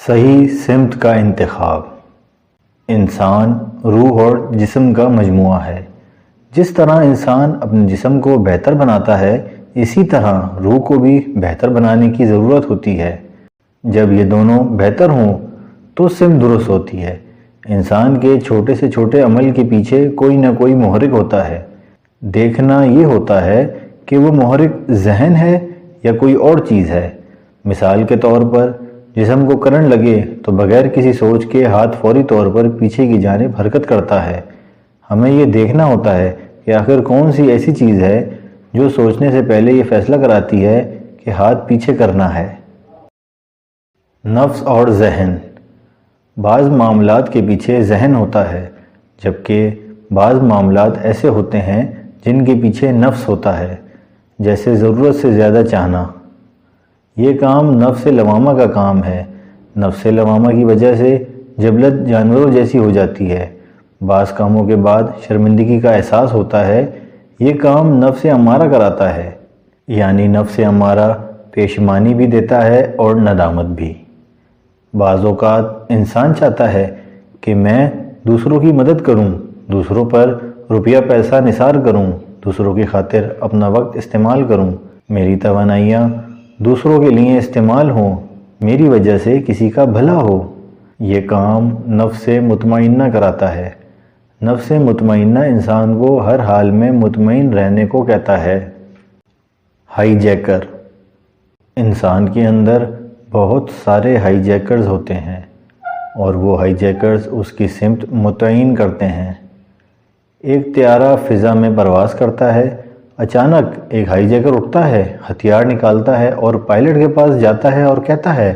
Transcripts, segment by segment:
صحیح سمت کا انتخاب۔ انسان روح اور جسم کا مجموعہ ہے۔ جس طرح انسان اپنے جسم کو بہتر بناتا ہے، اسی طرح روح کو بھی بہتر بنانے کی ضرورت ہوتی ہے۔ جب یہ دونوں بہتر ہوں تو سمت درست ہوتی ہے۔ انسان کے چھوٹے سے چھوٹے عمل کے پیچھے کوئی نہ کوئی محرک ہوتا ہے۔ دیکھنا یہ ہوتا ہے کہ وہ محرک ذہن ہے یا کوئی اور چیز ہے۔ مثال کے طور پر جسم کو کرنٹ لگے تو بغیر کسی سوچ کے ہاتھ فوری طور پر پیچھے کی جانب حرکت کرتا ہے۔ ہمیں یہ دیکھنا ہوتا ہے کہ آخر کون سی ایسی چیز ہے جو سوچنے سے پہلے یہ فیصلہ کراتی ہے کہ ہاتھ پیچھے کرنا ہے۔ نفس اور ذہن۔ بعض معاملات کے پیچھے ذہن ہوتا ہے، جبکہ بعض معاملات ایسے ہوتے ہیں جن کے پیچھے نفس ہوتا ہے، جیسے ضرورت سے زیادہ چاہنا۔ یہ کام نفس لوامہ کا کام ہے۔ نفس لوامہ کی وجہ سے جبلت جانوروں جیسی ہو جاتی ہے۔ بعض کاموں کے بعد شرمندگی کا احساس ہوتا ہے۔ یہ کام نفس امارہ کراتا ہے، یعنی نفس امارہ پیشمانی بھی دیتا ہے اور ندامت بھی۔ بعض اوقات انسان چاہتا ہے کہ میں دوسروں کی مدد کروں، دوسروں پر روپیہ پیسہ نثار کروں، دوسروں کی خاطر اپنا وقت استعمال کروں، میری توانائیاں دوسروں کے لیے استعمال ہوں، میری وجہ سے کسی کا بھلا ہو۔ یہ کام نفس مطمئنہ کراتا ہے۔ نفس مطمئنہ انسان کو ہر حال میں مطمئن رہنے کو کہتا ہے۔ ہائی جیکر۔ انسان کے اندر بہت سارے ہائی جیکرز ہوتے ہیں، اور وہ ہائی جیکرز اس کی سمت متعین کرتے ہیں۔ ایک طیارہ فضا میں پرواز کرتا ہے۔ اچانک ایک ہائی جیکر اٹھتا ہے، ہتھیار نکالتا ہے اور پائلٹ کے پاس جاتا ہے اور کہتا ہے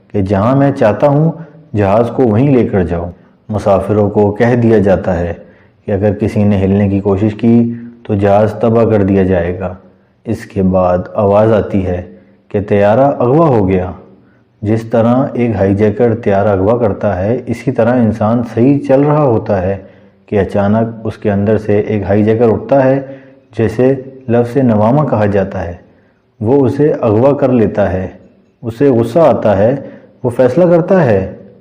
کہ جہاں میں چاہتا ہوں جہاز کو وہیں لے کر جاؤ۔ مسافروں کو کہہ دیا جاتا ہے کہ اگر کسی نے ہلنے کی کوشش کی تو جہاز تباہ کر دیا جائے گا۔ اس کے بعد آواز آتی ہے کہ طیارہ اغوا ہو گیا۔ جس طرح ایک ہائی جیکر طیارہ اغوا کرتا ہے، اسی طرح انسان صحیح چل رہا ہوتا ہے کہ اچانک اس کے اندر سے ایک ہائی جیکر اٹھتا ہے، جیسے لفظ نوامہ کہا جاتا ہے۔ وہ اسے اغوا کر لیتا ہے، اسے غصہ آتا ہے، وہ فیصلہ کرتا ہے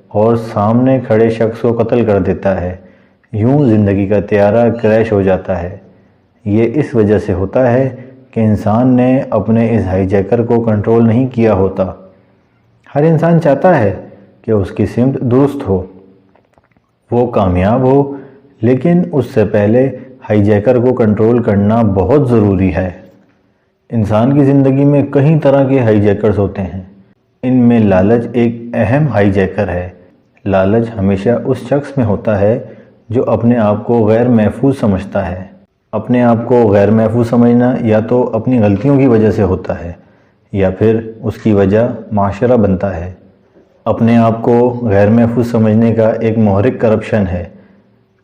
اور سامنے کھڑے شخص کو قتل کر دیتا ہے۔ یوں زندگی کا طیارہ کریش ہو جاتا ہے۔ یہ اس وجہ سے ہوتا ہے کہ انسان نے اپنے اس ہائی جیکر کو کنٹرول نہیں کیا ہوتا۔ ہر انسان چاہتا ہے کہ اس کی سمت درست ہو، وہ کامیاب ہو، لیکن اس سے پہلے ہائی جیکر کو کنٹرول کرنا بہت ضروری ہے۔ انسان کی زندگی میں کئی طرح کے ہائی جیکرز ہوتے ہیں۔ ان میں لالچ ایک اہم ہائی جیکر ہے۔ لالچ ہمیشہ اس شخص میں ہوتا ہے جو اپنے آپ کو غیر محفوظ سمجھتا ہے۔ اپنے آپ کو غیر محفوظ سمجھنا یا تو اپنی غلطیوں کی وجہ سے ہوتا ہے، یا پھر اس کی وجہ معاشرہ بنتا ہے۔ اپنے آپ کو غیر محفوظ سمجھنے کا ایک محرک کرپشن ہے۔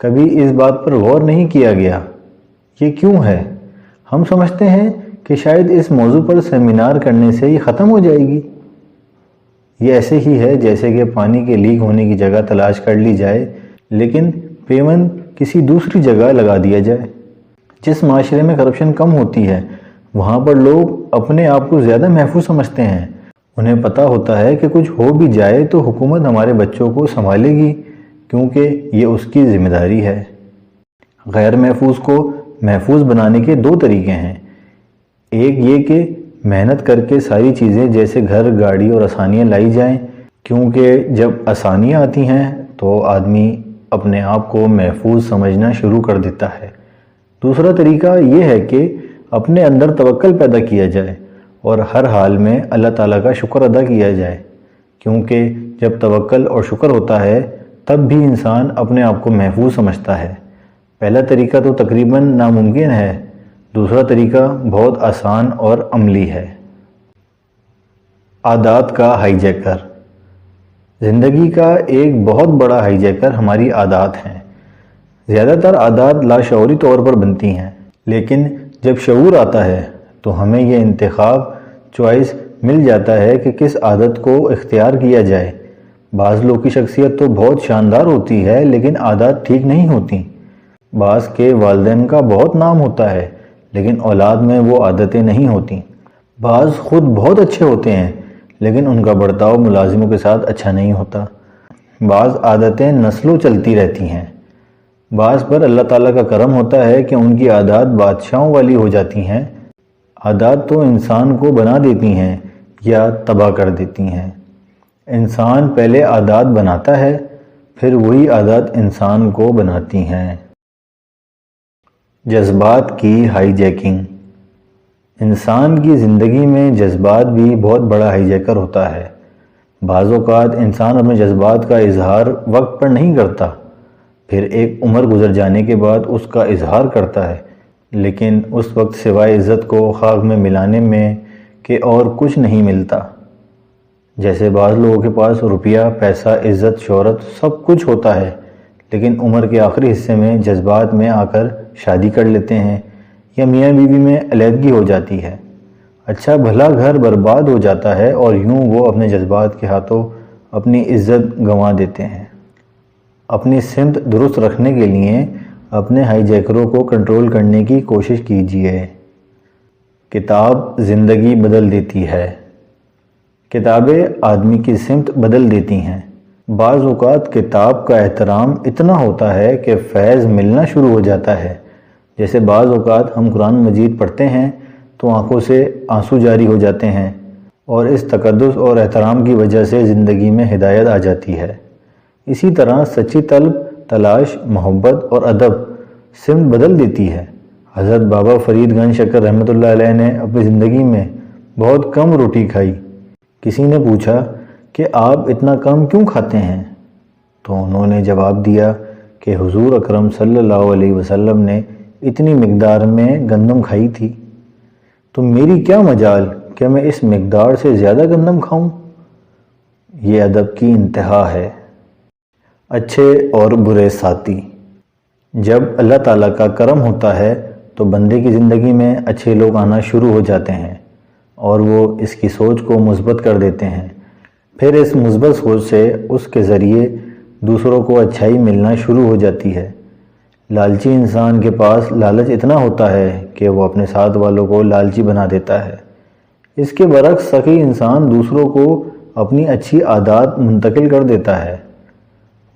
کبھی اس بات پر غور نہیں کیا گیا یہ کیوں ہے؟ ہم سمجھتے ہیں کہ شاید اس موضوع پر سیمینار کرنے سے یہ ختم ہو جائے گی۔ یہ ایسے ہی ہے جیسے کہ پانی کے لیک ہونے کی جگہ تلاش کر لی جائے، لیکن پیون کسی دوسری جگہ لگا دیا جائے۔ جس معاشرے میں کرپشن کم ہوتی ہے، وہاں پر لوگ اپنے آپ کو زیادہ محفوظ سمجھتے ہیں۔ انہیں پتہ ہوتا ہے کہ کچھ ہو بھی جائے تو حکومت ہمارے بچوں کو سنبھالے گی، کیونکہ یہ اس کی ذمہ داری ہے۔ غیر محفوظ کو محفوظ بنانے کے دو طریقے ہیں۔ ایک یہ کہ محنت کر کے ساری چیزیں جیسے گھر، گاڑی اور آسانیاں لائی جائیں، کیونکہ جب آسانیاں آتی ہیں تو آدمی اپنے آپ کو محفوظ سمجھنا شروع کر دیتا ہے۔ دوسرا طریقہ یہ ہے کہ اپنے اندر توکل پیدا کیا جائے اور ہر حال میں اللہ تعالیٰ کا شکر ادا کیا جائے، کیونکہ جب توکل اور شکر ہوتا ہے تب بھی انسان اپنے آپ کو محفوظ سمجھتا ہے۔ پہلا طریقہ تو تقریباً ناممکن ہے، دوسرا طریقہ بہت آسان اور عملی ہے۔ عادات کا ہائی جیکر۔ زندگی کا ایک بہت بڑا ہائی جیکر ہماری عادات ہیں۔ زیادہ تر عادات لاشعوری طور پر بنتی ہیں، لیکن جب شعور آتا ہے تو ہمیں یہ انتخاب چوائس مل جاتا ہے کہ کس عادت کو اختیار کیا جائے۔ بعض لوگ کی شخصیت تو بہت شاندار ہوتی ہے، لیکن عادات ٹھیک نہیں ہوتی۔ بعض کے والدین کا بہت نام ہوتا ہے، لیکن اولاد میں وہ عادتیں نہیں ہوتی۔ بعض خود بہت اچھے ہوتے ہیں، لیکن ان کا برتاؤ ملازموں کے ساتھ اچھا نہیں ہوتا۔ بعض عادتیں نسلوں چلتی رہتی ہیں۔ بعض پر اللہ تعالیٰ کا کرم ہوتا ہے کہ ان کی عادات بادشاہوں والی ہو جاتی ہیں۔ عادات تو انسان کو بنا دیتی ہیں یا تباہ کر دیتی ہیں۔ انسان پہلے عادات بناتا ہے، پھر وہی عادات انسان کو بناتی ہیں۔ جذبات کی ہائی جیکنگ۔ انسان کی زندگی میں جذبات بھی بہت بڑا ہائی جیکر ہوتا ہے۔ بعض اوقات انسان اپنے جذبات کا اظہار وقت پر نہیں کرتا، پھر ایک عمر گزر جانے کے بعد اس کا اظہار کرتا ہے، لیکن اس وقت سوائے عزت کو خاک میں ملانے میں کہ اور کچھ نہیں ملتا۔ جیسے بعض لوگوں کے پاس روپیہ، پیسہ، عزت، شہرت سب کچھ ہوتا ہے، لیکن عمر کے آخری حصے میں جذبات میں آ کر شادی کر لیتے ہیں یا میاں بیوی میں علیحدگی ہو جاتی ہے۔ اچھا بھلا گھر برباد ہو جاتا ہے اور یوں وہ اپنے جذبات کے ہاتھوں اپنی عزت گنوا دیتے ہیں۔ اپنی سمت درست رکھنے کے لیے اپنے ہائی جیکروں کو کنٹرول کرنے کی کوشش کیجیے۔ کتاب زندگی بدل دیتی ہے۔ کتابیں آدمی کی سمت بدل دیتی ہیں۔ بعض اوقات کتاب کا احترام اتنا ہوتا ہے کہ فیض ملنا شروع ہو جاتا ہے۔ جیسے بعض اوقات ہم قرآن مجید پڑھتے ہیں تو آنکھوں سے آنسو جاری ہو جاتے ہیں، اور اس تقدس اور احترام کی وجہ سے زندگی میں ہدایت آ جاتی ہے۔ اسی طرح سچی طلب، تلاش، محبت اور ادب سمت بدل دیتی ہے۔ حضرت بابا فرید گنج شکر رحمۃ اللہ علیہ نے اپنی زندگی میں بہت کم روٹی کھائی۔ کسی نے پوچھا کہ آپ اتنا کم کیوں کھاتے ہیں؟ تو انہوں نے جواب دیا کہ حضور اکرم صلی اللہ علیہ وسلم نے اتنی مقدار میں گندم کھائی تھی، تو میری کیا مجال کہ میں اس مقدار سے زیادہ گندم کھاؤں۔ یہ ادب کی انتہا ہے۔ اچھے اور برے ساتھی۔ جب اللہ تعالیٰ کا کرم ہوتا ہے تو بندے کی زندگی میں اچھے لوگ آنا شروع ہو جاتے ہیں اور وہ اس کی سوچ کو مثبت کر دیتے ہیں۔ پھر اس مثبت سوچ سے اس کے ذریعے دوسروں کو اچھائی ملنا شروع ہو جاتی ہے۔ لالچی انسان کے پاس لالچ اتنا ہوتا ہے کہ وہ اپنے ساتھ والوں کو لالچی بنا دیتا ہے۔ اس کے برعکس سخی انسان دوسروں کو اپنی اچھی عادات منتقل کر دیتا ہے۔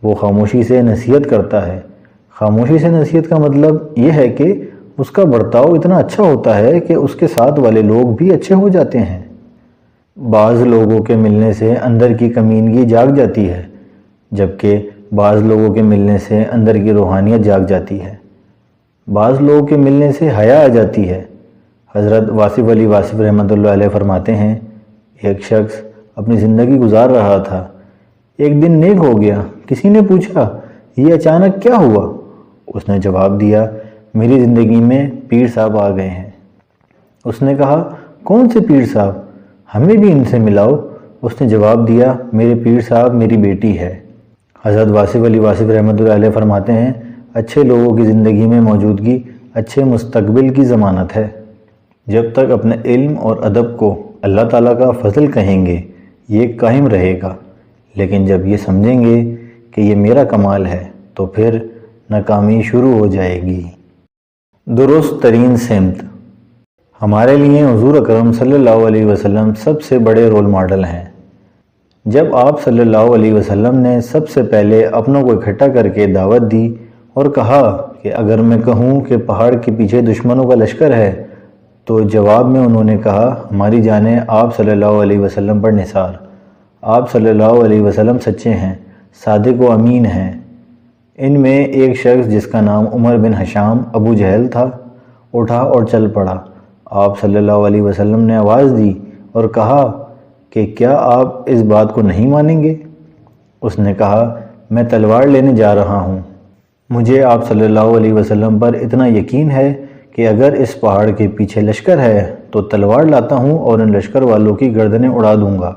وہ خاموشی سے نصیحت کرتا ہے۔ خاموشی سے نصیحت کا مطلب یہ ہے کہ اس کا برتاؤ اتنا اچھا ہوتا ہے کہ اس کے ساتھ والے لوگ بھی اچھے ہو جاتے ہیں۔ بعض لوگوں کے ملنے سے اندر کی کمینگی جاگ جاتی ہے، جبکہ بعض لوگوں کے ملنے سے اندر کی روحانیت جاگ جاتی ہے۔ بعض لوگوں کے ملنے سے حیا آ جاتی ہے۔ حضرت واصف علی واصف رحمۃ اللہ علیہ فرماتے ہیں، ایک شخص اپنی زندگی گزار رہا تھا، ایک دن نیک ہو گیا۔ کسی نے پوچھا یہ اچانک کیا ہوا؟ اس نے جواب دیا، میری زندگی میں پیر صاحب آ گئے ہیں۔ اس نے کہا، کون سے پیر صاحب؟ ہمیں بھی ان سے ملاؤ۔ اس نے جواب دیا، میرے پیر صاحب میری بیٹی ہے۔ حضرت واصف علی واصف رحمۃ اللہ علیہ فرماتے ہیں، اچھے لوگوں کی زندگی میں موجودگی اچھے مستقبل کی ضمانت ہے۔ جب تک اپنے علم اور ادب کو اللہ تعالیٰ کا فضل کہیں گے یہ قائم رہے گا، لیکن جب یہ سمجھیں گے کہ یہ میرا کمال ہے تو پھر ناکامی شروع ہو جائے گی۔ درست ترین سمت۔ ہمارے لیے حضور اکرم صلی اللہ علیہ وسلم سب سے بڑے رول ماڈل ہیں۔ جب آپ صلی اللہ علیہ وسلم نے سب سے پہلے اپنوں کو اکٹھا کر کے دعوت دی اور کہا کہ اگر میں کہوں کہ پہاڑ کے پیچھے دشمنوں کا لشکر ہے، تو جواب میں انہوں نے کہا، ہماری جانیں آپ صلی اللہ علیہ وسلم پر نثار۔ آپ صلی اللہ علیہ وسلم سچے ہیں، صادق و امین ہیں۔ ان میں ایک شخص جس کا نام عمر بن حشام ابو جہل تھا اٹھا اور چل پڑا۔ آپ صلی اللہ علیہ وسلم نے آواز دی اور کہا کہ کیا آپ اس بات کو نہیں مانیں گے؟ اس نے کہا، میں تلوار لینے جا رہا ہوں۔ مجھے آپ صلی اللہ علیہ وسلم پر اتنا یقین ہے کہ اگر اس پہاڑ کے پیچھے لشکر ہے تو تلوار لاتا ہوں اور ان لشکر والوں کی گردنیں اڑا دوں گا۔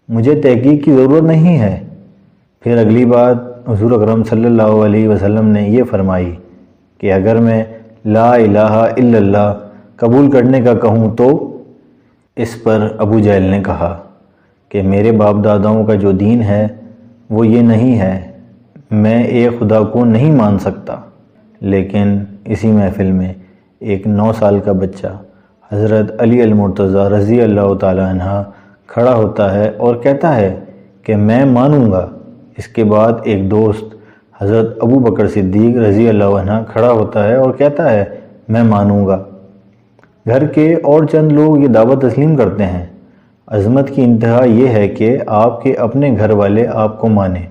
مجھے تحقیق کی ضرورت نہیں ہے۔ پھر اگلی بات حضور اکرم صلی اللہ علیہ وسلم نے یہ فرمائی کہ اگر میں لا الہ الا اللہ قبول کرنے کا کہوں تو؟ اس پر ابو جہل نے کہا کہ میرے باپ داداؤں کا جو دین ہے وہ یہ نہیں ہے، میں ایک خدا کو نہیں مان سکتا۔ لیکن اسی محفل میں ایک 9 سال کا بچہ حضرت علی المرتضیٰ رضی اللہ تعالیٰ عنہ کھڑا ہوتا ہے اور کہتا ہے کہ میں مانوں گا۔ اس کے بعد ایک دوست حضرت ابو بکر صدیق رضی اللہ عنہ کھڑا ہوتا ہے اور کہتا ہے میں مانوں گا۔ گھر کے اور چند لوگ یہ دعوت تسلیم کرتے ہیں۔ عظمت کی انتہا یہ ہے کہ آپ کے اپنے گھر والے آپ کو مانیں۔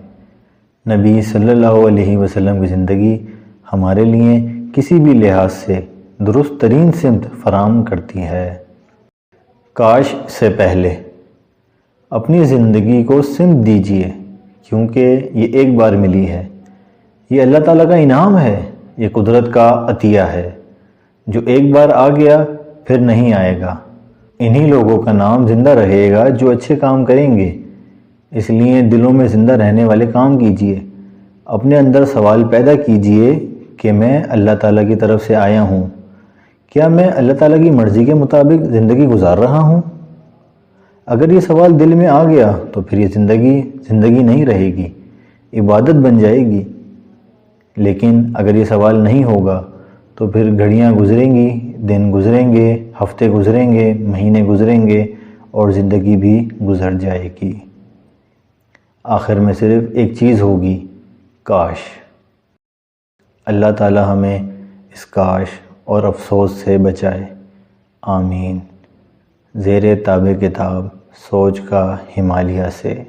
نبی صلی اللہ علیہ وسلم کی زندگی ہمارے لیے کسی بھی لحاظ سے درست ترین سمت فراہم کرتی ہے۔ کاش سے پہلے اپنی زندگی کو سمت دیجیے، کیونکہ یہ ایک بار ملی ہے۔ یہ اللہ تعالیٰ کا انعام ہے، یہ قدرت کا عطیہ ہے۔ جو ایک بار آ گیا پھر نہیں آئے گا۔ انہی لوگوں کا نام زندہ رہے گا جو اچھے کام کریں گے۔ اس لیے دلوں میں زندہ رہنے والے کام کیجیے۔ اپنے اندر سوال پیدا کیجیے کہ میں اللہ تعالیٰ کی طرف سے آیا ہوں، کیا میں اللہ تعالیٰ کی مرضی کے مطابق زندگی گزار رہا ہوں؟ اگر یہ سوال دل میں آ گیا تو پھر یہ زندگی نہیں رہے گی، عبادت بن جائے گی۔ لیکن اگر یہ سوال نہیں ہوگا تو پھر گھڑیاں گزریں گی، دن گزریں گے، ہفتے گزریں گے، مہینے گزریں گے اور زندگی بھی گزر جائے گی۔ آخر میں صرف ایک چیز ہوگی، کاش۔ اللہ تعالی ہمیں اس کاش اور افسوس سے بچائے، آمین۔ زیر تابع کتاب سوچ کا ہمالیہ سے۔